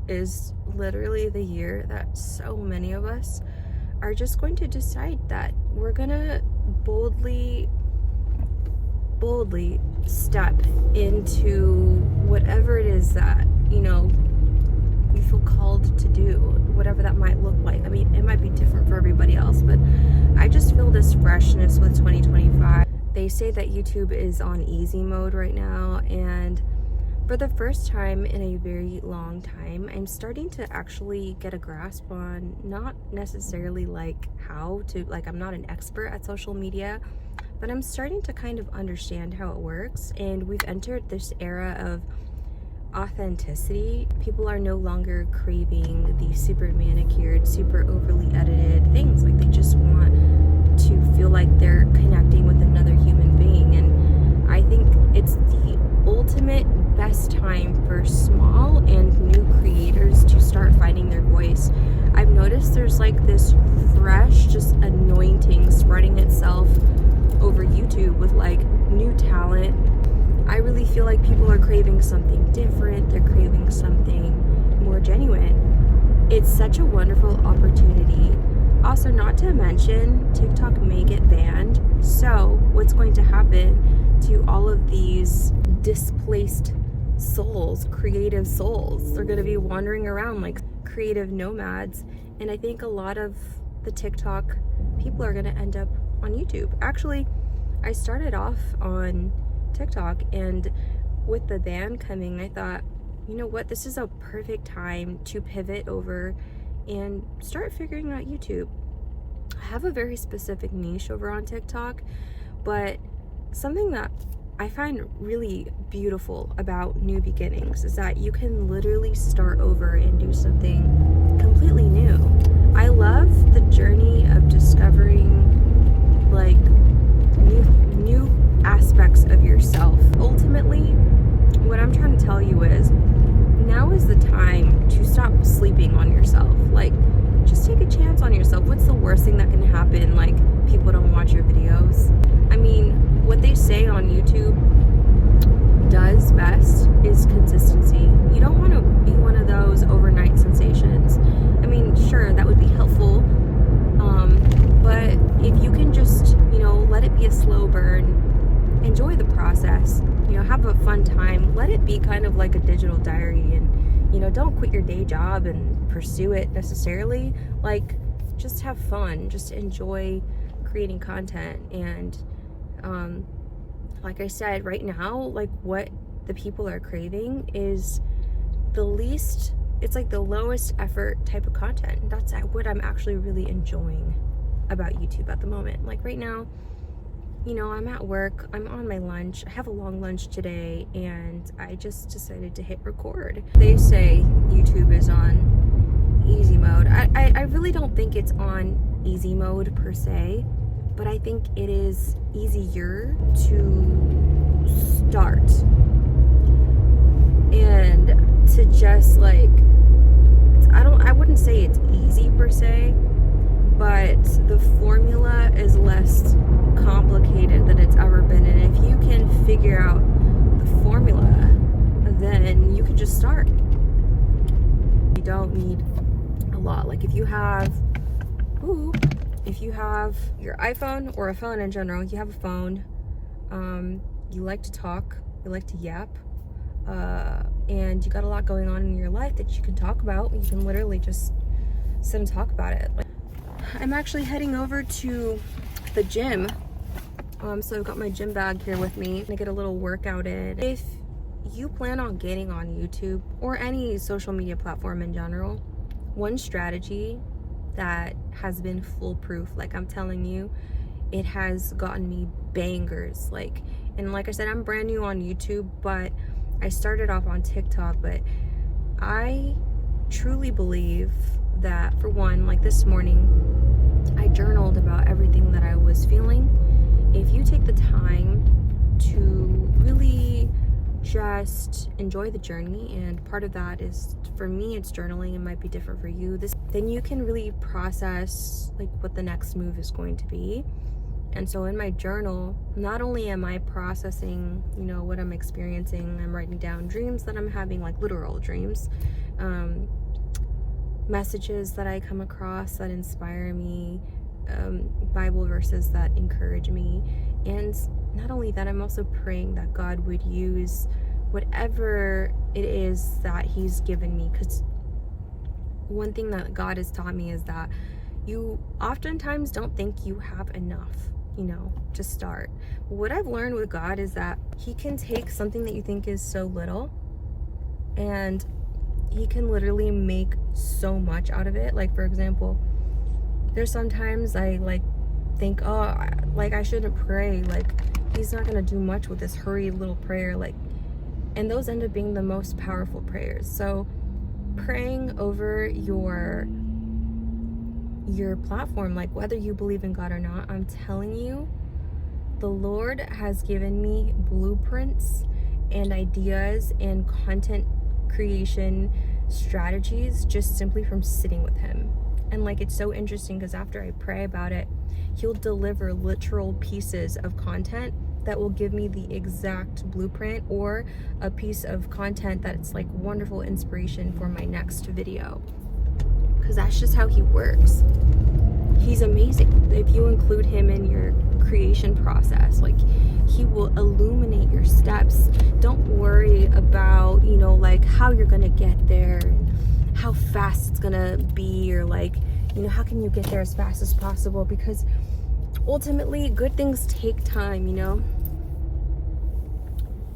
is literally the year that so many of us are just going to decide that we're gonna boldly step into whatever it is that, you feel called to do, whatever that might look like. I mean, it might be different for everybody else, but I just feel this freshness with 2025. They say that YouTube is on easy mode right now, and for the first time in a very long time, I'm starting to actually get a grasp on not necessarily I'm not an expert at social media, but I'm starting to kind of understand how it works. And we've entered this era of authenticity. People are no longer craving the super manicured, super overly edited things. Like, they just want to feel like they're connecting with another human being. And I think it's the ultimate best time for small and new creators to start finding their voice. I've noticed there's like this fresh just anointing spreading itself over YouTube with like new talent. I really feel like people are craving something different. They're craving something more genuine. It's such a wonderful opportunity. Also, not to mention, TikTok may get banned. So what's going to happen to all of these displaced souls, creative souls? They're going to be wandering around like creative nomads. And I think a lot of the TikTok people are going to end up on YouTube. Actually, I started off on TikTok, and with the ban coming, I thought, you know what, this is a perfect time to pivot over and start figuring out YouTube. I have a very specific niche over on TikTok, but something that I find really beautiful about new beginnings is that you can literally start over and do something completely new. I love the journey of discovering like new aspects of yourself. Ultimately, what I'm trying to tell you is now is the time to stop sleeping on yourself. Like, just take a chance on yourself. What's the worst thing that can happen? Like, people don't watch your videos. I mean, what they say on YouTube does best is consistency. You don't want to be one of those overnight sensations. I mean, sure, that would be helpful, but if you can just, let it be a slow burn, enjoy the process, have a fun time, let it be kind of like a digital diary, and don't quit your day job and pursue it necessarily. Like, just have fun, just enjoy creating content. And like I said, right now, like, what the people are craving is it's like the lowest effort type of content. That's what I'm actually really enjoying about YouTube at the moment. Like, right now, I'm at work, I'm on my lunch, I have a long lunch today, and I just decided to hit record. They say YouTube is on easy mode. I really don't think it's on easy mode per se, but I think it is easier to start and to just like, I wouldn't say it's easy per se, but the formula is less complicated than it's ever been. And if you can figure out the formula, then you can just start. You don't need a lot. Like, if you have your iPhone or a phone in general, you have a phone, you like to talk, you like to yap, and you got a lot going on in your life that you can talk about, you can literally just sit and talk about it. I'm actually heading over to the gym. So I've got my gym bag here with me to get a little workout in. If you plan on getting on YouTube or any social media platform in general, one strategy that has been foolproof, like I'm telling you, it has gotten me bangers. And like I said, I'm brand new on YouTube, but I started off on TikTok. But I truly believe that, for one, like this morning, I journaled about everything that I was feeling. If you take the time to really just enjoy the journey, and part of that is, for me, it's journaling. It might be different for you. Then you can really process like what the next move is going to be. And so in my journal, not only am I processing, what I'm experiencing, I'm writing down dreams that I'm having, like literal dreams, messages that I come across that inspire me, Bible verses that encourage me. And not only that, I'm also praying that God would use whatever it is that He's given me. Because one thing that God has taught me is that you oftentimes don't think you have enough, to start. But what I've learned with God is that He can take something that you think is so little, and He can literally make so much out of it. Like, for example, there's sometimes I think, oh, I shouldn't pray. Like, He's not gonna do much with this hurried little prayer. And those end up being the most powerful prayers. So praying over your platform, like whether you believe in God or not, I'm telling you, the Lord has given me blueprints and ideas and content creation strategies just simply from sitting with Him. And it's so interesting because after I pray about it, He'll deliver literal pieces of content that will give me the exact blueprint, or a piece of content that's wonderful inspiration for my next video. Because that's just how He works. He's amazing. If you include Him in your creation process, He will illuminate your steps. Don't worry about, how you're gonna get there and how fast it's gonna be, or how can you get there as fast as possible, because ultimately good things take time.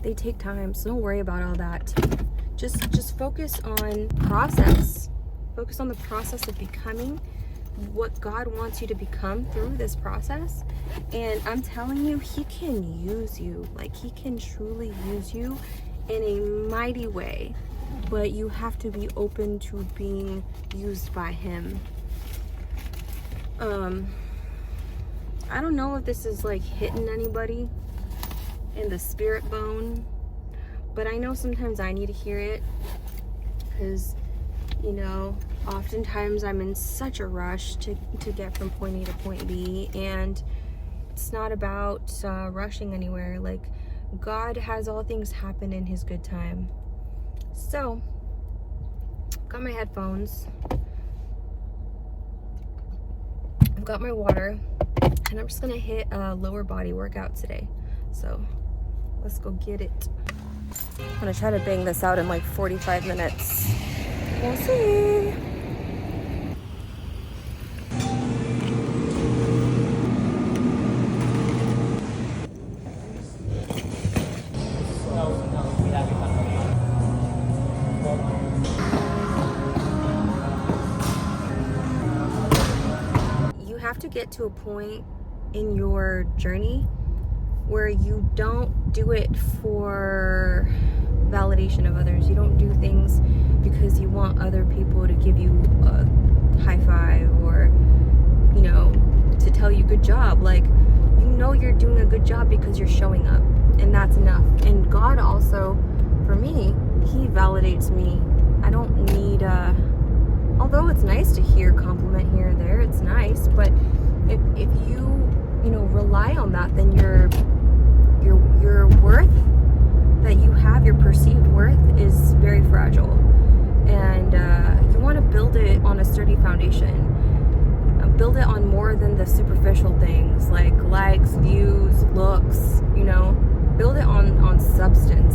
They take time, so don't worry about all that. Just focus on process. Focus on the process of becoming what God wants you to become through this process. And I'm telling you, He can use you. He can truly use you in a mighty way. But you have to be open to being used by Him. I don't know if this is hitting anybody in the spirit bone, but I know sometimes I need to hear it, because oftentimes I'm in such a rush to get from point A to point B, and it's not about rushing anywhere. God has all things happen in His good time. So, got my headphones, I've got my water, and I'm just gonna hit a lower body workout today. So, let's go get it. I'm gonna try to bang this out in 45 minutes. We'll see. You have to get to a point in your journey where you don't do it for validation of others. You don't do things because you want other people to give you a high five, or to tell you good job. You're doing a good job because you're showing up, and that's enough. And God also, for me, He validates me. I don't need although it's nice to hear compliment here and there, it's nice, but if you rely on that, then your worth that you have, your perceived worth, is very fragile. And you want to build it on a sturdy foundation. Build it on more than the superficial things like likes, views, looks. Build it on substance.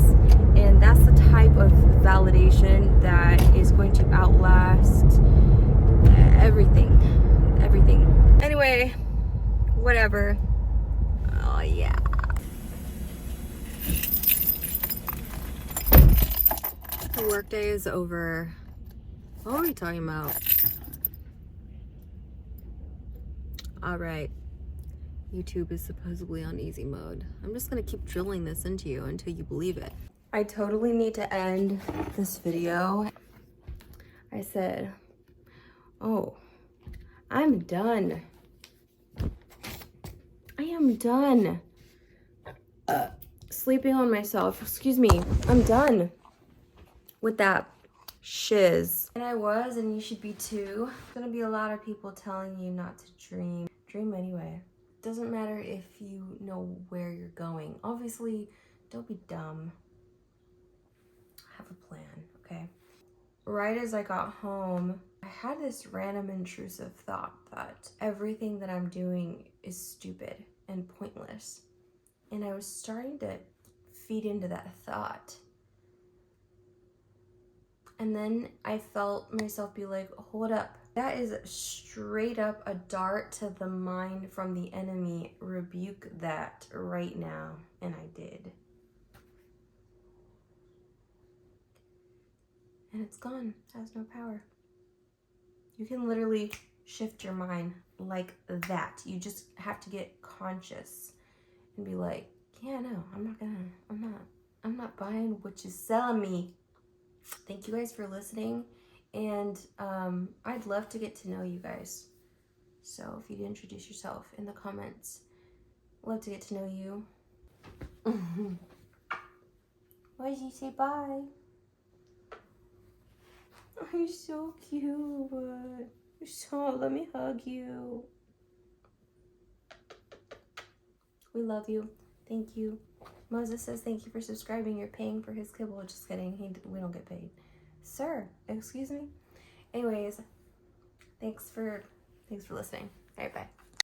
And that's the type of validation that is going to outlast everything. Anyway, whatever. Oh yeah. The workday is over. What are we talking about? Alright. YouTube is supposedly on easy mode. I'm just gonna keep drilling this into you until you believe it. I totally need to end this video. I said, oh, I'm done. I am done sleeping on myself. Excuse me. I'm done with that shiz. And I was, and you should be too. There's gonna be a lot of people telling you not to dream. Dream anyway. Doesn't matter if you know where you're going. Obviously, don't be dumb. Have a plan, okay? right as I got home, I had this random intrusive thought that everything that I'm doing is stupid and pointless. And I was starting to feed into that thought. And then I felt myself be like, hold up. That is straight up a dart to the mind from the enemy. Rebuke that right now. And I did. And it's gone. It has no power. You can literally shift your mind like that. You just have to get conscious and be like, yeah, no, I'm not buying what you're selling me. Thank you guys for listening. And I'd love to get to know you guys. So if you'd introduce yourself in the comments, love to get to know you. Why did you say bye? Oh, you're so cute. Let me hug you. We love you. Thank you. Moses says thank you for subscribing. You're paying for his kibble. Just kidding. We don't get paid. Sir, excuse me. Anyways, thanks for listening. All right, bye.